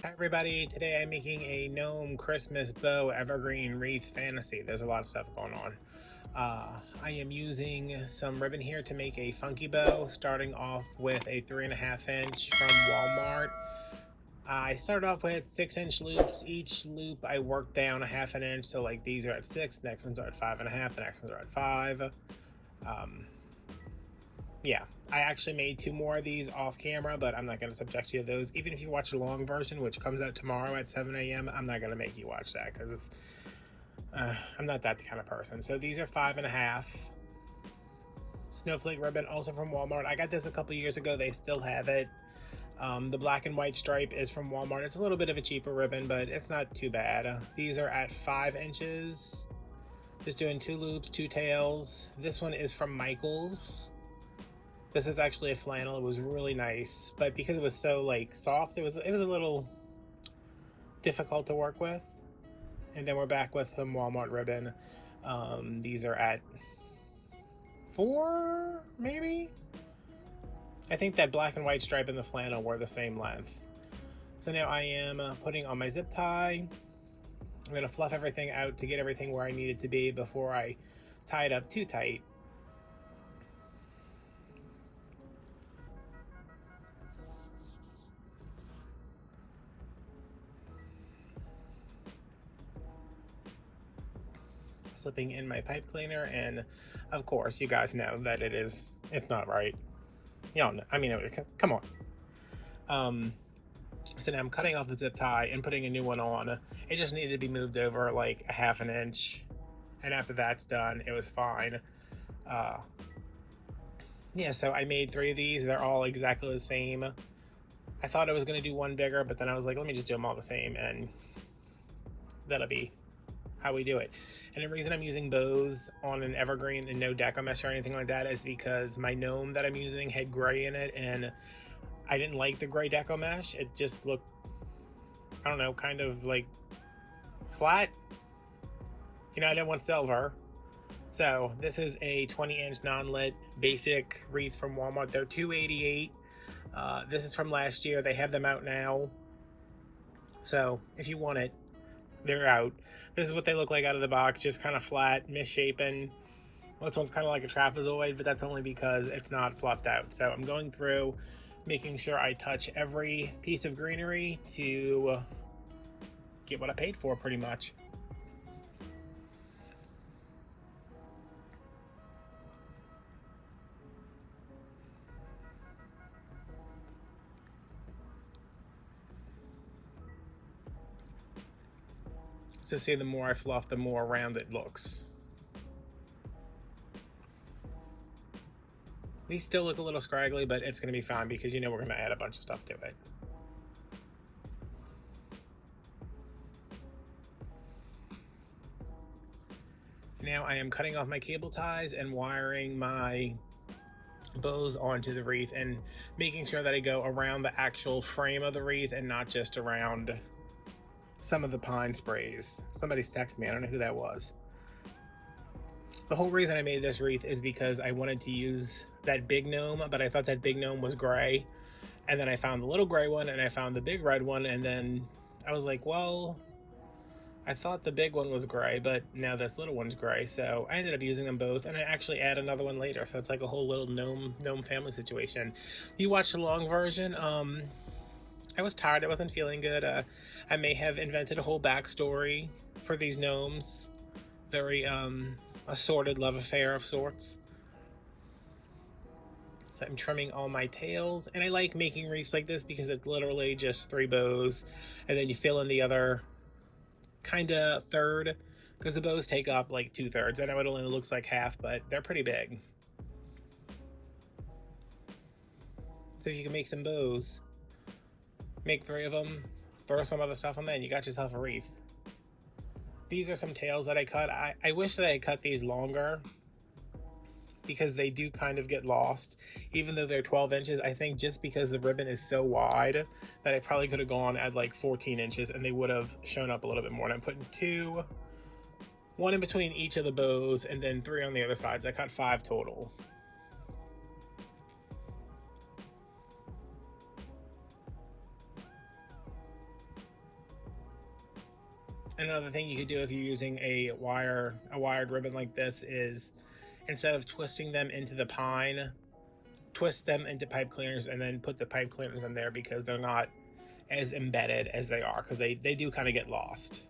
Hi everybody, today I'm making a gnome Christmas bow Evergreen Wreath fantasy. There's a lot of stuff going on. I am using some ribbon here to make a funky bow, starting off with a 3.5 inch from Walmart. I started off with 6-inch loops. Each loop I worked down a 1/2 inch, so like these are at 6, next ones are at 5.5, the next ones are at 5. Yeah, I actually made 2 more of these off camera, but I'm not going to subject you to those. Even if you watch the long version, which comes out tomorrow at 7 a.m., I'm not going to make you watch that because I'm not that kind of person. So these are 5.5. Snowflake ribbon, also from Walmart. I got this a couple years ago. They still have it. The black and white stripe is from Walmart. It's a little bit of a cheaper ribbon, but it's not too bad. These are at 5 inches. Just doing 2 loops, 2 tails. This one is from Michael's. This is actually a flannel. It was really nice, but because it was so like soft, it was a little difficult to work with. And then we're back with some Walmart ribbon. These are at 4, maybe. I think that black and white stripe and the flannel were the same length. So now I am putting on my zip tie. I'm gonna fluff everything out to get everything where I need it to be before I tie it up too tight. Slipping in my pipe cleaner, and of course you guys know that it's not right. Y'all know, I mean, come on. So now I'm cutting off the zip tie and putting a new one on. It just needed to be moved over like a 1/2 inch, and after that's done, it was fine. Yeah, so I made 3 of these. They're all exactly the same. I thought I was going to do one bigger, but then I was like, let me just do them all the same, and that'll be how we do it. And the reason I'm using bows on an evergreen and no deco mesh or anything like that is because my gnome that I'm using had gray in it, and I didn't like the gray deco mesh. It just looked, I don't know, kind of like flat. You know, I didn't want silver. So this is a 20-inch non-lit basic wreath from Walmart. They're $288. This is from last year. They have them out now. So if you want it, they're out. This is what they look like out of the box, just kind of flat, misshapen. Well, this one's kind of like a trapezoid, but that's only because it's not fluffed out. So I'm going through, making sure I touch every piece of greenery to get what I paid for, pretty much. So see, the more I fluff, the more round it looks. These still look a little scraggly, but it's going to be fine because you know we're going to add a bunch of stuff to it. Now I am cutting off my cable ties and wiring my bows onto the wreath and making sure that I go around the actual frame of the wreath and not just around some of the pine sprays. Somebody's texted me, I don't know who that was. The whole reason I made this wreath is because I wanted to use that big gnome, but I thought that big gnome was gray. And then I found the little gray one and I found the big red one, and then I was like, well, I thought the big one was gray, but now this little one's gray. So I ended up using them both, and I actually add another one later. So it's like a whole little gnome family situation. You watch the long version. I was tired. I wasn't feeling good. I may have invented a whole backstory for these gnomes. Very a sordid love affair of sorts. So I'm trimming all my tails, and I like making wreaths like this because it's literally just 3 bows, and then you fill in the other kind of third, because the bows take up like 2/3. I know it only looks like half, but they're pretty big. So if you can make some bows, make 3 of them, throw some other stuff on there, and you got yourself a wreath. These are some tails that I cut. I wish that I had cut these longer because they do kind of get lost. Even though they're 12 inches, I think just because the ribbon is so wide that I probably could have gone at like 14 inches and they would have shown up a little bit more. And I'm putting 2 one in between each of the bows, and then 3 on the other sides. I cut 5 total. Another thing you could do if you're using a wired ribbon like this is, instead of twisting them into the pine, twist them into pipe cleaners and then put the pipe cleaners in there, because they're not as embedded as they are, because they do kind of get lost.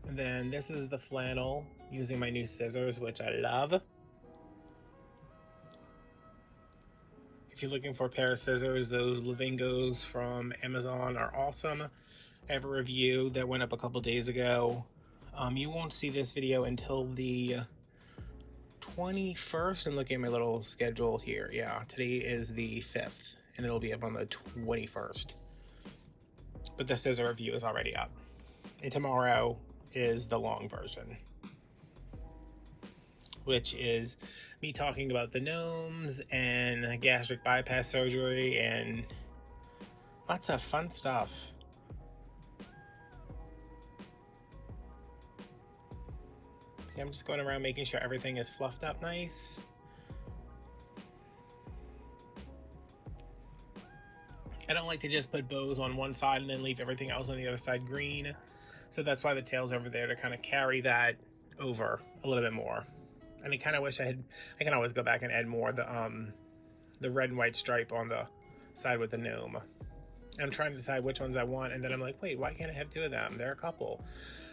And then this is the flannel using my new scissors, which I love. If you're looking for a pair of scissors, those Livingos from Amazon are awesome. I have a review that went up a couple days ago. You won't see this video until the 21st. I'm looking at my little schedule here. Yeah, today is the 5th, and it'll be up on the 21st. But the scissor review is already up. And tomorrow is the long version, which is me talking about the Gnomes and gastric bypass surgery and lots of fun stuff. I'm just going around making sure everything is fluffed up nice. I don't like to just put bows on one side and then leave everything else on the other side green. So that's why the tail's over there, to kind of carry that over a little bit more. And I kind of wish I can always go back and add more the red and white stripe on the side with the gnome. I'm trying to decide which ones I want, and then I'm like, wait, why can't I have 2 of them? There are a couple.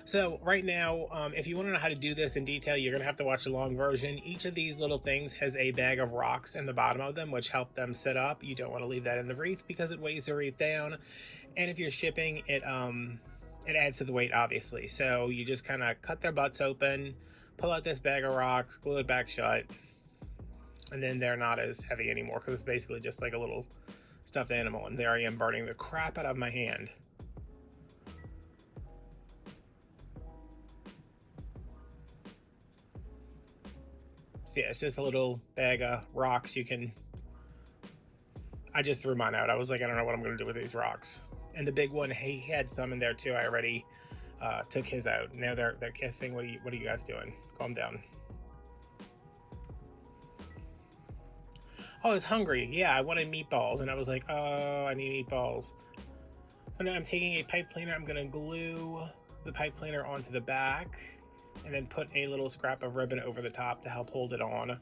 So right now, if you want to know how to do this in detail, you're going to have to watch the long version. Each of these little things has a bag of rocks in the bottom of them, which help them sit up. You don't want to leave that in the wreath because it weighs the wreath down. And if you're shipping, it adds to the weight, obviously. So you just kind of cut their butts open, pull out this bag of rocks, glue it back shut, and then they're not as heavy anymore, because it's basically just like a little stuffed animal. And there I am burning the crap out of my hand. So yeah, it's just a little bag of rocks. I just threw mine out. I was like, I don't know what I'm going to do with these rocks. And the big one, he had some in there too. I already took his out. Now they're kissing. What are you guys doing? Calm down. Oh, I was hungry. Yeah, I wanted meatballs, and I was like, oh, I need meatballs. So now I'm taking a pipe cleaner. I'm gonna glue the pipe cleaner onto the back, and then put a little scrap of ribbon over the top to help hold it on.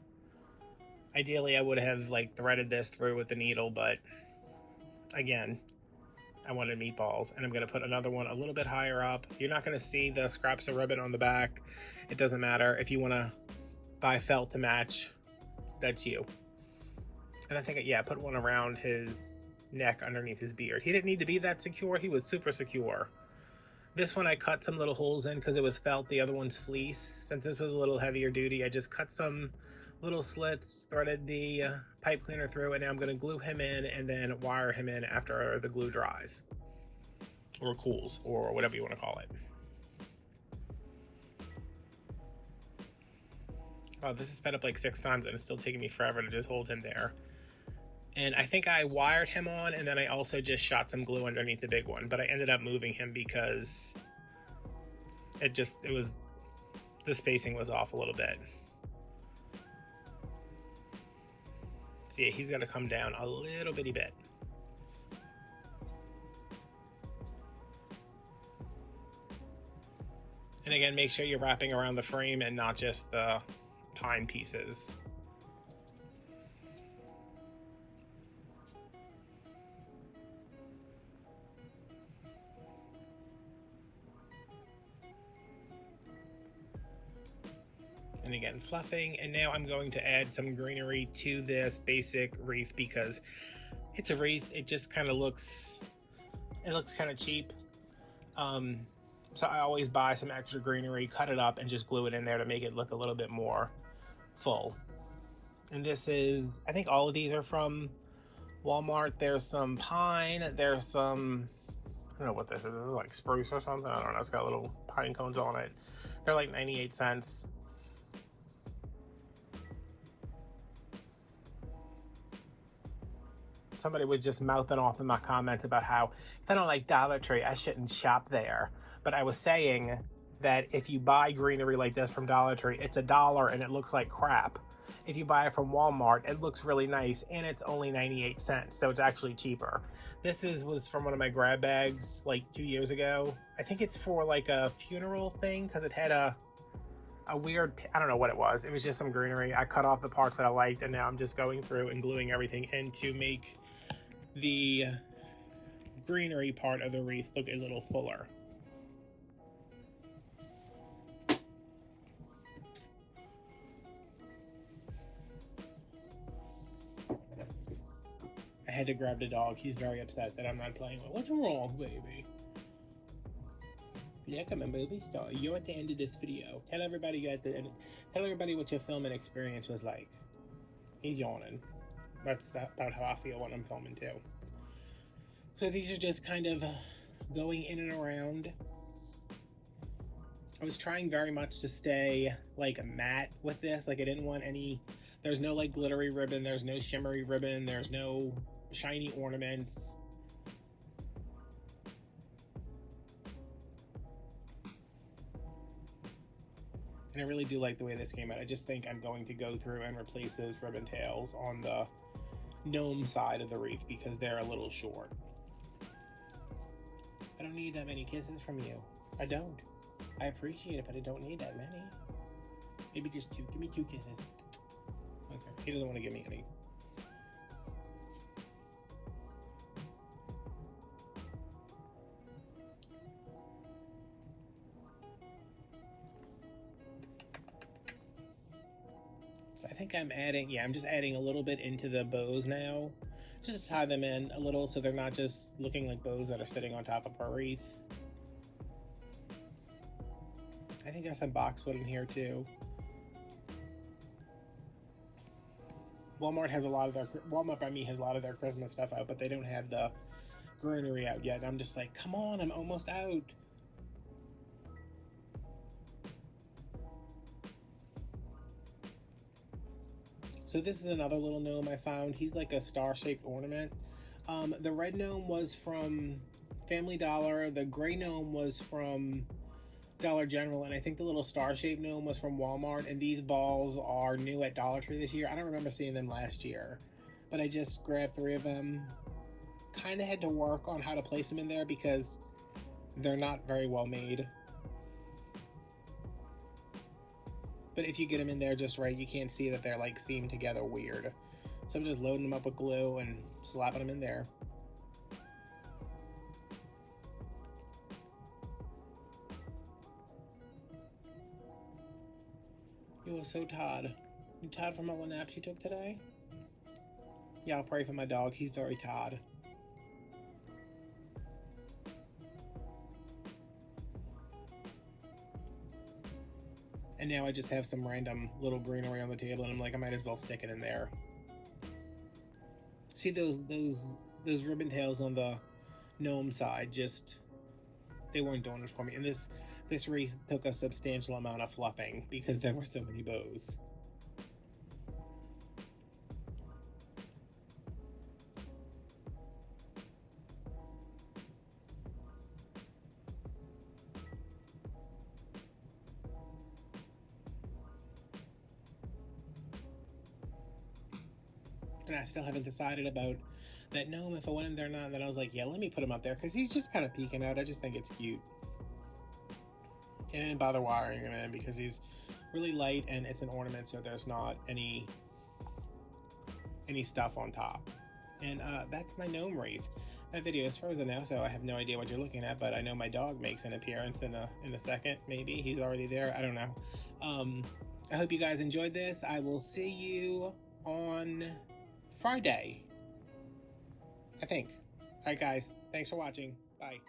Ideally, I would have like threaded this through with the needle, but again, I wanted meatballs. And I'm gonna put another one a little bit higher up. You're not gonna see the scraps of ribbon on the back. It doesn't matter. If you wanna buy felt to match, that's you. And I think, yeah, I put one around his neck underneath his beard. He didn't need to be that secure. He was super secure. This one I cut some little holes in because it was felt. The other one's fleece. Since this was a little heavier duty, I just cut some little slits, threaded the pipe cleaner through, and now I'm going to glue him in and then wire him in after the glue dries. Or cools, or whatever you want to call it. Oh, this is sped up like 6 times, and it's still taking me forever to just hold him there. And I think I wired him on, and then I also just shot some glue underneath the big one, but I ended up moving him because the spacing was off a little bit. So yeah, he's got to come down a little bitty bit. And again, make sure you're wrapping around the frame and not just the pine pieces. And again, fluffing. And now I'm going to add some greenery to this basic wreath because it's a wreath. It just kind of looks kind of cheap. So I always buy some extra greenery, cut it up, and just glue it in there to make it look a little bit more full. And this is, I think all of these are from Walmart. There's some pine, there's some, I don't know what this is. This is like spruce or something. I don't know. It's got little pine cones on it. They're like 98 cents. somebody was just mouthing off in my comments about how if I don't like Dollar Tree, I shouldn't shop there. But I was saying that if you buy greenery like this from Dollar Tree, it's $1 and it looks like crap. If you buy it from Walmart, it looks really nice and it's only 98 cents, so it's actually cheaper. This was from one of my grab bags like 2 years ago. I think it's for like a funeral thing because it had a weird, I don't know what it was. It was just some greenery. I cut off the parts that I liked, and now I'm just going through and gluing everything in to make the greenery part of the wreath look a little fuller. I had to grab the dog. He's very upset that I'm not playing with. What's wrong, baby? Yeah, I'm a movie star. You're at the end of this video. Tell everybody you're at the end. Tell everybody what your filming experience was like. He's yawning. That's about how I feel when I'm filming too. So these are just kind of going in and around. I was trying very much to stay like matte with this. Like I didn't want any, there's no like glittery ribbon, there's no shimmery ribbon, there's no shiny ornaments. And I really do like the way this came out. I just think I'm going to go through and replace those ribbon tails on the gnome side of the wreath because they're a little short. I don't need that many kisses from you. I don't. I appreciate it, but I don't need that many. Maybe just 2. Give me 2 kisses. Okay. He doesn't want to give me any. I think I'm adding, yeah, I'm just adding a little bit into the bows now. Just to tie them in a little so they're not just looking like bows that are sitting on top of our wreath. I think there's some boxwood in here too. Walmart has a lot of their, Walmart by me has a lot of their Christmas stuff out, but they don't have the greenery out yet. And I'm just like, come on, I'm almost out. So this is another little gnome I found. He's like a star-shaped ornament. The red gnome was from Family Dollar. The gray gnome was from Dollar General. And I think the little star-shaped gnome was from Walmart. And these balls are new at Dollar Tree this year. I don't remember seeing them last year. But I just grabbed 3 of them. Kind of had to work on how to place them in there because they're not very well made. But if you get them in there just right, you can't see that they're like seamed together weird. So I'm just loading them up with glue and slapping them in there. You are so tired. You tired from all the naps you took today? Yeah, I'll pray for my dog. He's very tired. And now I just have some random little greenery on the table, and I'm like, I might as well stick it in there. See those ribbon tails on the gnome side? Just they weren't doing it for me. And this wreath took a substantial amount of fluffing because there were so many bows. And I still haven't decided about that gnome, if I want him there or not. And then I was like, yeah, let me put him up there because he's just kind of peeking out. I just think it's cute. And I didn't bother wiring him in because he's really light and it's an ornament, so there's not any stuff on top. And that's my gnome wreath. My video is frozen now, so I have no idea what you're looking at, but I know my dog makes an appearance in a second. Maybe he's already there. I don't know. I hope you guys enjoyed this. I will see you on Friday, I think. All right, guys. Thanks for watching. Bye.